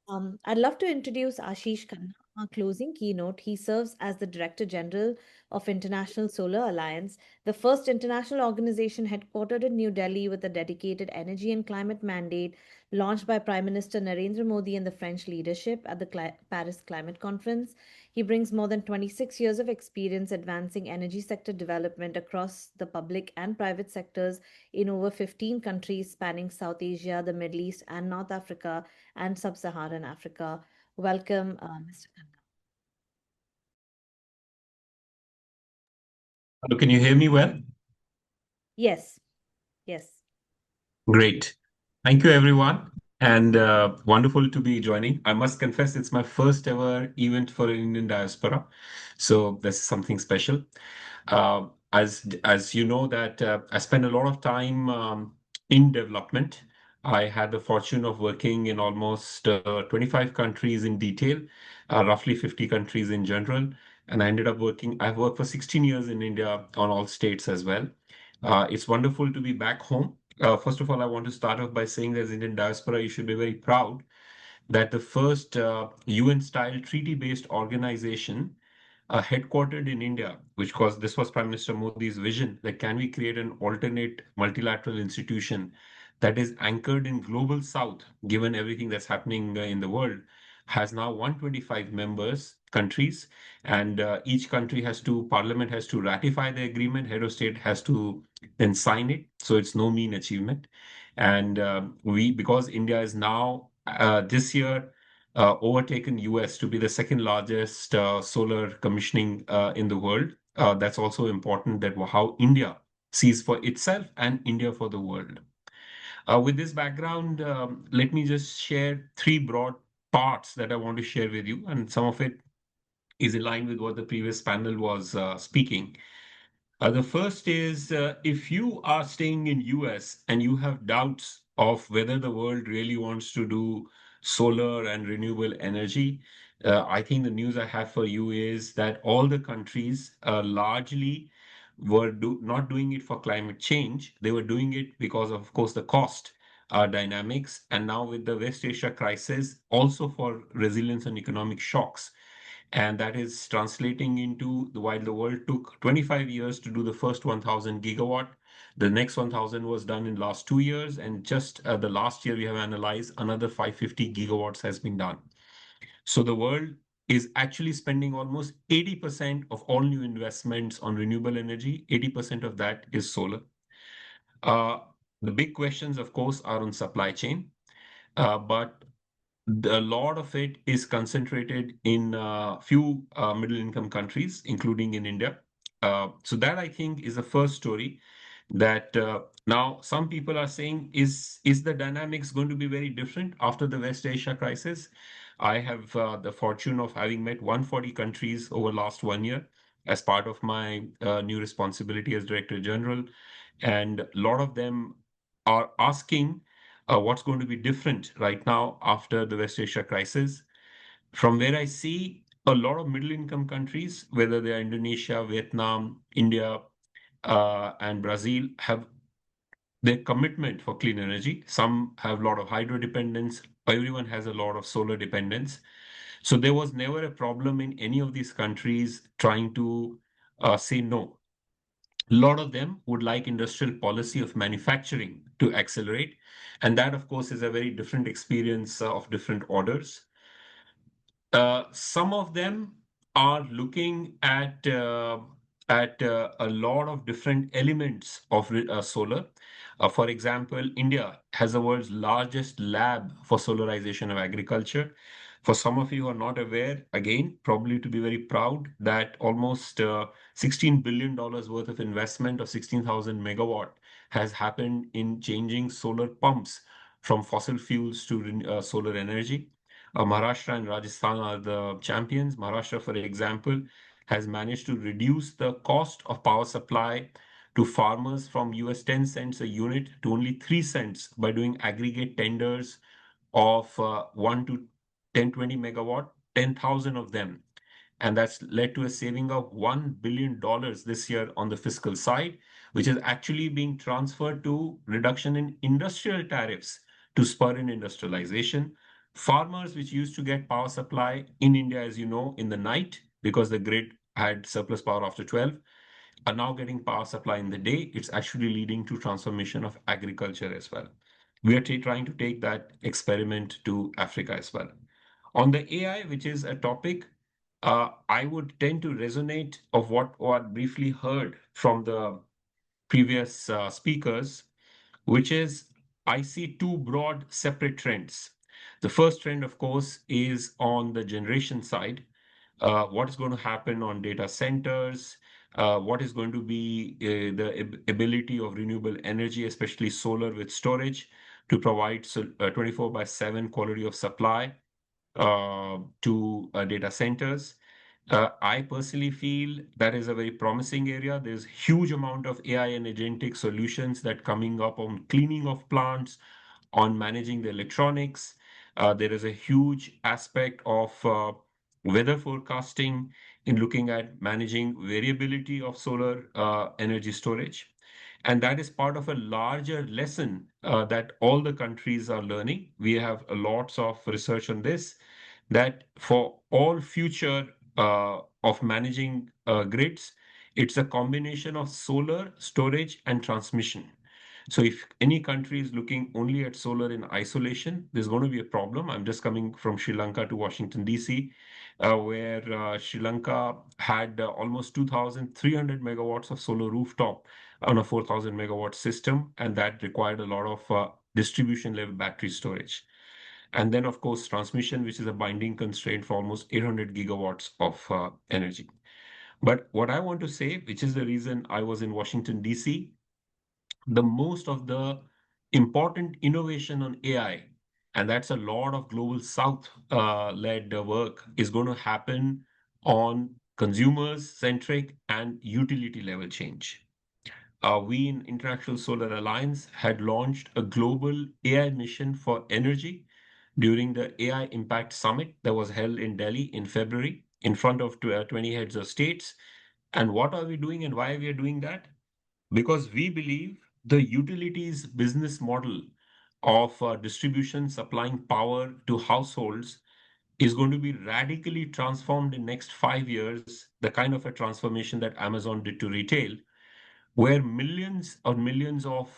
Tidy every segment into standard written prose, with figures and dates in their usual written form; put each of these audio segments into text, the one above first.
I'd love to introduce Ashish Khanna, our closing keynote. He serves as the Director General of International Solar Alliance, the first international organization headquartered in New Delhi with a dedicated energy and climate mandate launched by Prime Minister Narendra Modi and the French leadership at the Paris Climate Conference. He brings more than 26 years of experience advancing energy sector development across the public and private sectors in over 15 countries spanning South Asia, the Middle East, and North Africa and Sub-Saharan Africa. Welcome, Mr. Khanna. Hello, can you hear me well? Yes, yes. Great. Thank you, everyone. And wonderful to be joining. I must confess, it's my first ever event for Indian diaspora. So this is something special. As you know that I spend a lot of time in development. I had the fortune of working in almost 25 countries in detail, roughly 50 countries in general. And I've worked for 16 years in India on all states as well. It's wonderful to be back home. First of all, I want to start off by saying that as Indian diaspora, you should be very proud that the first UN-style treaty-based organization headquartered in India, this was Prime Minister Modi's vision that can we create an alternate multilateral institution that is anchored in global South, given everything that's happening in the world, has now 125 members countries, and each country parliament has to ratify the agreement, head of state has to then sign it. So it's no mean achievement, and because India is now this year overtaken US to be the second largest solar commissioning in the world. That's also important that how India sees for itself and India for the world. With this background, let me just share three broad parts that I want to share with you, and some of it is in line with what the previous panel was speaking. The first is if you are staying in US and you have doubts of whether the world really wants to do solar and renewable energy, I think the news I have for you is that all the countries largely not doing it for climate change. They were doing it because of course, the cost dynamics, and now with the West Asia crisis, also for resilience and economic shocks. And that is translating into while the world took 25 years to do the first 1000 gigawatt, the next 1000 was done in last 2 years, and just the last year we have analyzed another 550 gigawatts has been done. So the world is actually spending almost 80% of all new investments on renewable energy. 80% of that is solar. uh, the big questions of course are on supply chain, but a lot of it is concentrated in a few middle income countries, including in India. So that I think is the first story that now some people are saying is the dynamics going to be very different after the West Asia crisis? I have the fortune of having met 140 countries over last 1 year as part of my new responsibility as Director General, and a lot of them are asking what's going to be different right now after the West Asia crisis. From where I see a lot of middle income countries, whether they are Indonesia, Vietnam, India, and Brazil, have their commitment for clean energy. Some have a lot of hydro dependence. Everyone has a lot of solar dependence. So there was never a problem in any of these countries trying to say no. A lot of them would like industrial policy of manufacturing to accelerate. And that, of course, is a very different experience of different orders. Some of them are looking at a lot of different elements of solar. For example, India has the world's largest lab for solarization of agriculture. For some of you who are not aware, again, probably to be very proud that almost $16 billion worth of investment of 16,000 megawatt has happened in changing solar pumps from fossil fuels to solar energy. Maharashtra and Rajasthan are the champions. Maharashtra, for example, has managed to reduce the cost of power supply to farmers from US 10 cents a unit to only 3 cents by doing aggregate tenders of 1 to 10, 20 megawatt, 10,000 of them. And that's led to a saving of $1 billion this year on the fiscal side, which is actually being transferred to reduction in industrial tariffs to spur in industrialization. Farmers, which used to get power supply in India, as you know, in the night because the grid had surplus power after 12, are now getting power supply in the day. It's actually leading to transformation of agriculture as well. We are trying to take that experiment to Africa as well. On the AI, which is a topic, I would tend to resonate of what briefly heard from the previous speakers, which is I see two broad separate trends. The first trend, of course, is on the generation side. What is going to happen on data centers? What is going to be the ability of renewable energy, especially solar with storage, to provide 24 by 7 quality of supply to data centers. I personally feel that is a very promising area. There's huge amount of AI and agentic solutions that coming up on cleaning of plants, on managing the electronics. There is a huge aspect of weather forecasting in looking at managing variability of solar energy storage. And that is part of a larger lesson that all the countries are learning. We have lots of research on this, that for all future of managing grids, it's a combination of solar, storage, and transmission. So if any country is looking only at solar in isolation, there's going to be a problem. I'm just coming from Sri Lanka to Washington, D.C., where Sri Lanka had almost 2,300 megawatts of solar rooftop on a 4,000 megawatt system, and that required a lot of distribution level battery storage. And then, of course, transmission, which is a binding constraint for almost 800 gigawatts of energy. But what I want to say, which is the reason I was in Washington, D.C., the most of the important innovation on AI, and that's a lot of global South led work, is going to happen on consumers centric and utility level change. We in International Solar Alliance had launched a global AI mission for energy during the AI Impact Summit that was held in Delhi in February in front of 20 heads of states. And what are we doing and why we are doing that? Because we believe the utilities business model of distribution supplying power to households is going to be radically transformed in next 5 years, the kind of a transformation that Amazon did to retail, where millions or millions of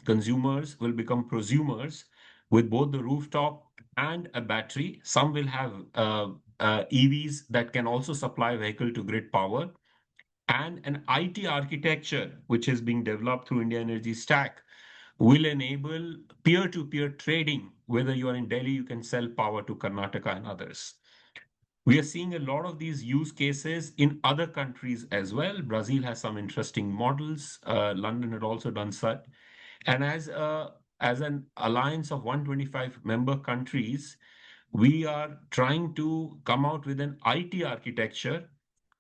consumers will become prosumers with both the rooftop and a battery. Some will have EVs that can also supply vehicle to grid power, and an IT architecture which is being developed through India Energy Stack will enable peer-to-peer trading. Whether you are in Delhi, you can sell power to Karnataka and others. We are seeing a lot of these use cases in other countries as well. Brazil has some interesting models. London had also done such. And as an alliance of 125 member countries, we are trying to come out with an IT architecture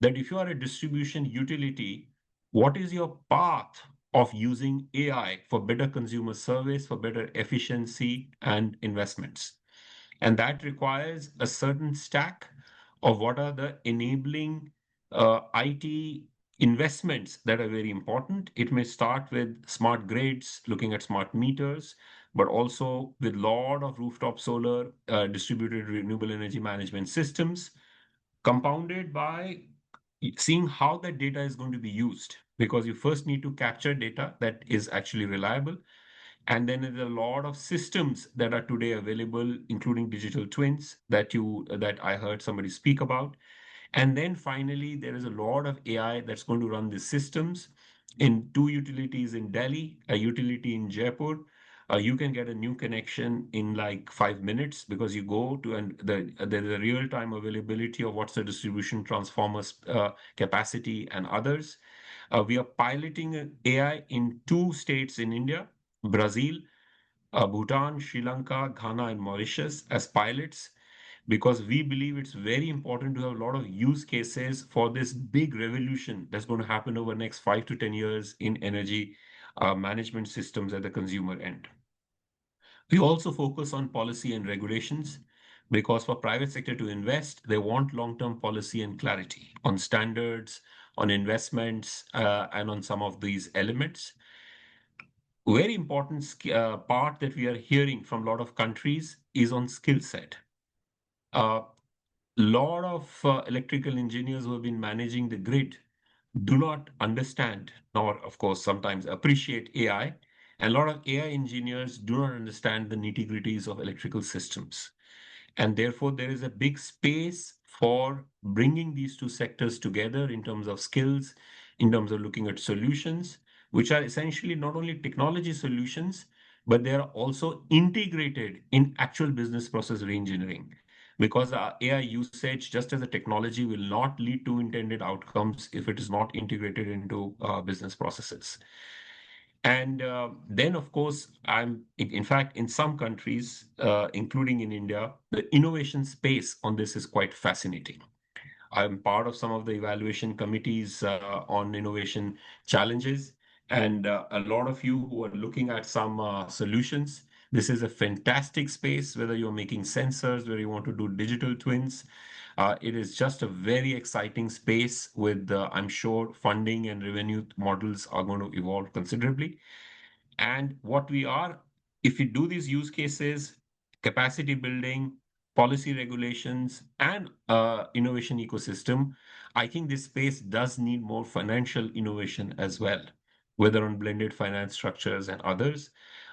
that if you are a distribution utility, what is your path of using AI for better consumer service, for better efficiency and investments? And that requires a certain stack of what are the enabling IT investments that are very important. It may start with smart grids, looking at smart meters, but also with a lot of rooftop solar, distributed renewable energy management systems, compounded by seeing how that data is going to be used. Because you first need to capture data that is actually reliable, and then there's a lot of systems that are today available, including digital twins that I heard somebody speak about. And then finally, there is a lot of AI that's going to run these systems in two utilities in Delhi, a utility in Jaipur. You can get a new connection in like 5 minutes because you go to, and there's a real time availability of what's the distribution transformers capacity and others. We are piloting AI in two states in India, Brazil, Bhutan, Sri Lanka, Ghana, and Mauritius as pilots, because we believe it's very important to have a lot of use cases for this big revolution that's going to happen over the next 5 to 10 years in energy management systems at the consumer end. We also focus on policy and regulations because for private sector to invest, they want long-term policy and clarity on standards, on investments, and on some of these elements. Very important part that we are hearing from a lot of countries is on skill set. A lot of electrical engineers who have been managing the grid do not understand, nor, of course, sometimes appreciate AI. And a lot of AI engineers do not understand the nitty-gritties of electrical systems. And therefore, there is a big space for bringing these two sectors together in terms of skills, in terms of looking at solutions, which are essentially not only technology solutions, but they are also integrated in actual business process reengineering. Because AI usage, just as a technology, will not lead to intended outcomes if it is not integrated into business processes. And then, of course, in fact, in some countries, including in India, the innovation space on this is quite fascinating. I'm part of some of the evaluation committees on innovation challenges. And a lot of you who are looking at some solutions, this is a fantastic space, whether you're making sensors, whether you want to do digital twins. It is just a very exciting space with, I'm sure, funding and revenue models are going to evolve considerably. And what we are, if we do these use cases, capacity building, policy regulations, and innovation ecosystem, I think this space does need more financial innovation as well, whether on blended finance structures and others.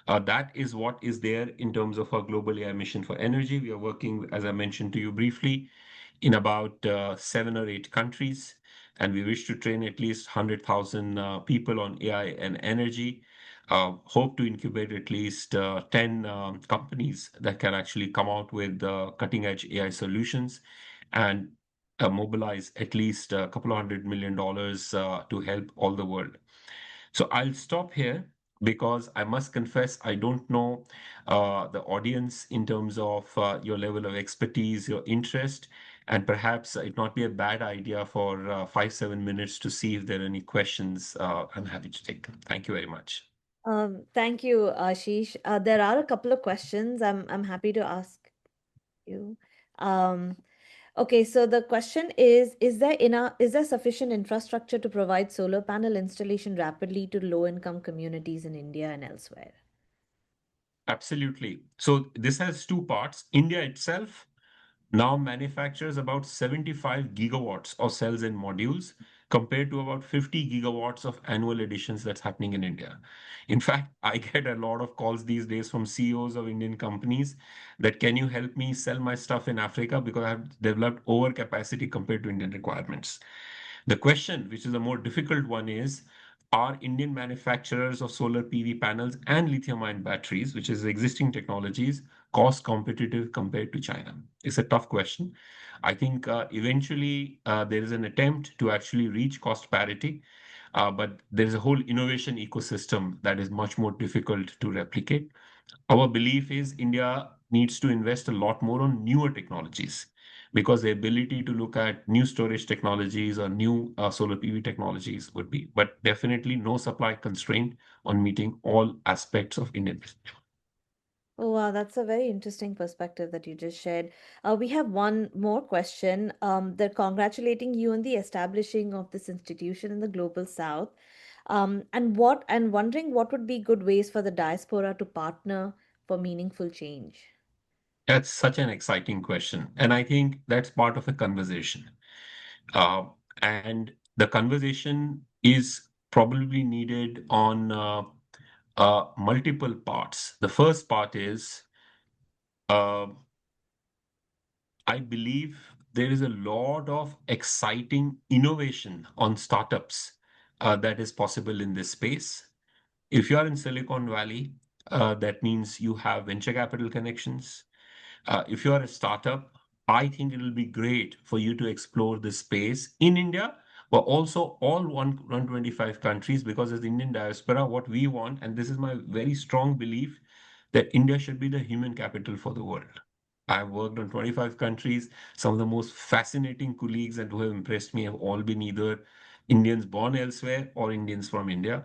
That is what is there in terms of our global AI mission for energy. We are working, as I mentioned to you briefly, in about 7 or 8 countries, and we wish to train at least 100,000 people on AI and energy. Hope to incubate at least 10 companies that can actually come out with cutting edge AI solutions and mobilize at least a couple of $100 million to help all the world. So I'll stop here because I must confess I don't know the audience in terms of your level of expertise, your interest, and perhaps it not be a bad idea for 5, 7 minutes to see if there are any questions. I'm happy to take them. Thank you very much. Thank you, Ashish. There are a couple of questions I'm happy to ask you. Um, okay, so the question is there sufficient infrastructure to provide solar panel installation rapidly to low income communities in India and elsewhere? Absolutely. So this has two parts. India itself now manufactures about 75 gigawatts of cells and modules compared to about 50 gigawatts of annual additions that's happening in India. In fact, I get a lot of calls these days from CEOs of Indian companies that can you help me sell my stuff in Africa because I've developed overcapacity compared to Indian requirements. The question, which is a more difficult one, is are Indian manufacturers of solar PV panels and lithium ion batteries, which is existing technologies, cost competitive compared to China? It's a tough question. I think eventually there is an attempt to actually reach cost parity, but there is a whole innovation ecosystem that is much more difficult to replicate. Our belief is India needs to invest a lot more on newer technologies because the ability to look at new storage technologies or new solar PV technologies would be, but definitely no supply constraint on meeting all aspects of Indian business. Oh, wow, that's a very interesting perspective that you just shared. We have one more question. They're congratulating you on the establishing of this institution in the global south. And wondering what would be good ways for the diaspora to partner for meaningful change. That's such an exciting question. And I think that's part of a conversation. Uh, and the conversation is probably needed on multiple parts. The first part is uh, I believe there is a lot of exciting innovation on startups that is possible in this space. If you are in Silicon Valley, that means you have venture capital connections. If you are a startup, I think it will be great for you to explore this space in India, but also all 125 countries, because as the Indian diaspora, what we want, and this is my very strong belief, that India should be the human capital for the world. I've worked on 25 countries. Some of the most fascinating colleagues and who have impressed me have all been either Indians born elsewhere or Indians from India.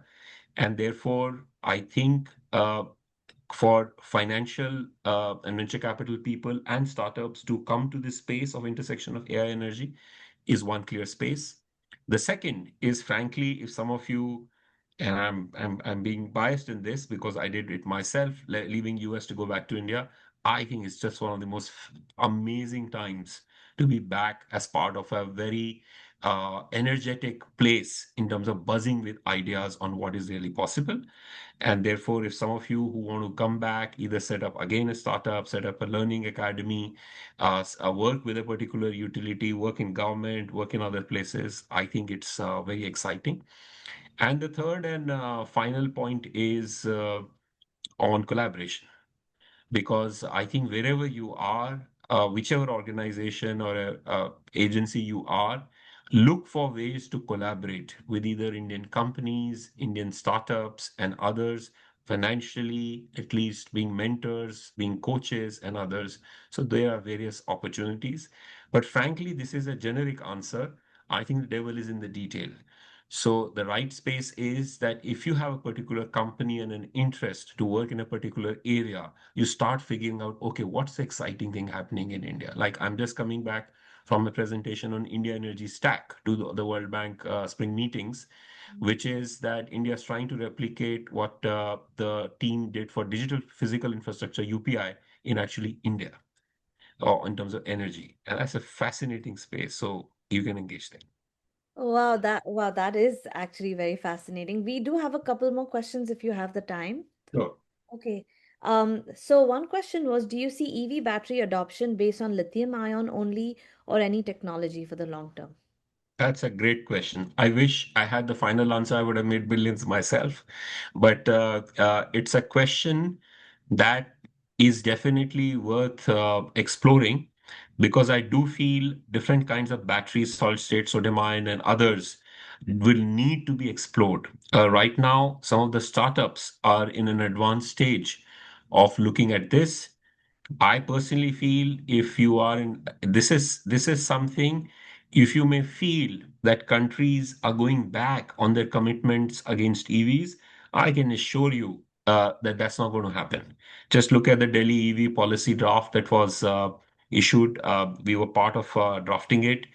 And therefore, I think for financial and venture capital people and startups to come to this space of intersection of AI energy is one clear space. The second is, frankly, if some of you, and I'm being biased in this because I did it myself, leaving US to go back to India. I think it's just one of the most amazing times to be back as part of a very energetic place in terms of buzzing with ideas on what is really possible. And therefore, if some of you who want to come back, either set up again a startup, set up a learning academy, work with a particular utility, work in government, work in other places, I think it's very exciting. And the third and final point is on collaboration, because I think wherever you are, whichever organization or agency you are, look for ways to collaborate with either Indian companies, Indian startups, and others financially, at least being mentors, being coaches, and others. So there are various opportunities. But frankly, this is a generic answer. I think the devil is in the detail. So the right space is that if you have a particular company and an interest to work in a particular area, you start figuring out, okay, what's the exciting thing happening in India? Like I'm just coming back from a presentation on India Energy Stack to the World Bank spring meetings, which is that India is trying to replicate what the team did for digital physical infrastructure, UPI, in actually India, or in terms of energy. And that's a fascinating space. So you can engage there. Wow, that is actually very fascinating. We do have a couple more questions if you have the time. So Okay. So one question was, do you see EV battery adoption based on lithium ion only or any technology for the long term? that's a great question. I wish I had the final answer. I would have made billions myself. But it's a question that is definitely worth exploring, because I do feel different kinds of batteries, solid state, sodium ion, and others will need to be explored. Right now, some of the startups are in an advanced stage of looking at this. I personally feel if you are in this is something, if you may feel that countries are going back on their commitments against EVs, I can assure you that that's not going to happen. Just look at the Delhi EV policy draft that was issued. We were part of drafting it.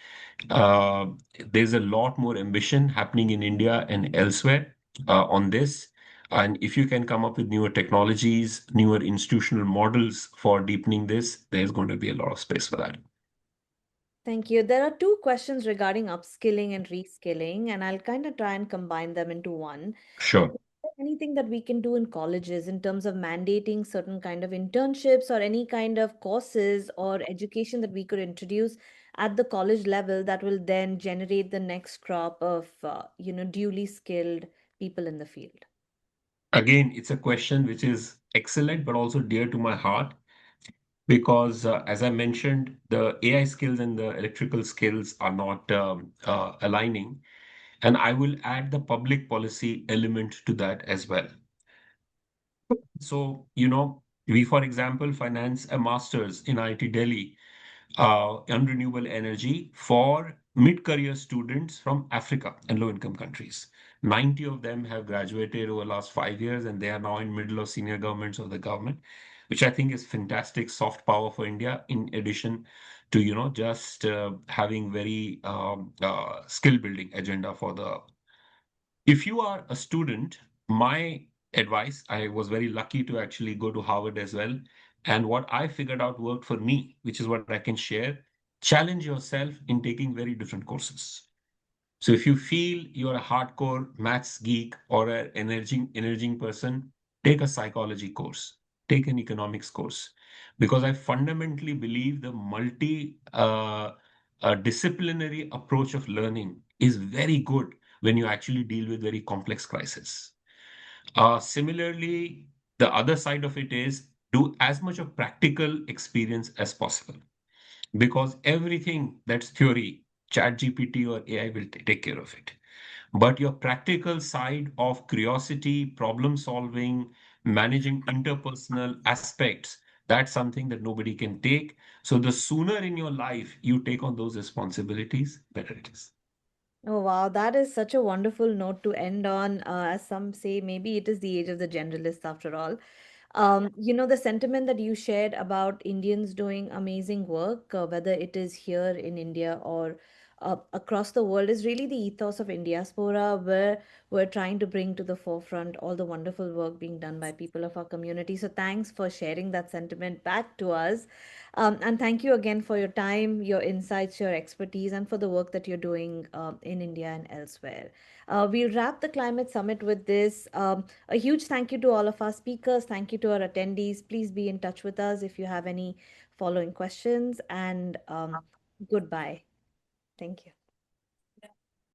Uh, there's a lot more ambition happening in India and elsewhere on this. And if you can come up with newer technologies, newer institutional models for deepening this, there's going to be a lot of space for that. Thank you. There are two questions regarding upskilling and reskilling, and I'll kind of try and combine them into one. Sure. Is there anything that we can do in colleges in terms of mandating certain kind of internships or any kind of courses or education that we could introduce at the college level that will then generate the next crop of, duly skilled people in the field? Again, it's a question which is excellent, but also dear to my heart, because as I mentioned, the AI skills and the electrical skills are not aligning. And I will add the public policy element to that as well. So, we, for example, finance a master's in IIT Delhi on renewable energy for mid-career students from Africa and low-income countries. 90 of them have graduated over the last 5 years, and they are now in middle of senior governments of the government, which I think is fantastic soft power for India, in addition to, just having very skill building agenda for the. If you are a student, my advice, I was very lucky to actually go to Harvard as well. And what I figured out worked for me, which is what I can share, challenge yourself in taking very different courses. So if you feel you're a hardcore maths geek or an energizing person, take a psychology course, take an economics course, because I fundamentally believe the multi disciplinary approach of learning is very good when you actually deal with very complex crises. Similarly, the other side of it is do as much of practical experience as possible, because everything that's theory, chat GPT or AI will take care of it. But your practical side of curiosity, problem solving, managing interpersonal aspects, that's something that nobody can take. So the sooner in your life you take on those responsibilities, better it is. Oh, wow, that is such a wonderful note to end on. As some say, maybe it is the age of the generalists after all. The sentiment that you shared about Indians doing amazing work, whether it is here in India or across the world is really the ethos of Indiaspora, where we're trying to bring to the forefront all the wonderful work being done by people of our community. So thanks for sharing that sentiment back to us. And thank you again for your time, your insights, your expertise, and for the work that you're doing in India and elsewhere. We'll wrap the climate summit with this. A huge thank you to all of our speakers. Thank you to our attendees. Please be in touch with us if you have any following questions. And goodbye. Thank you.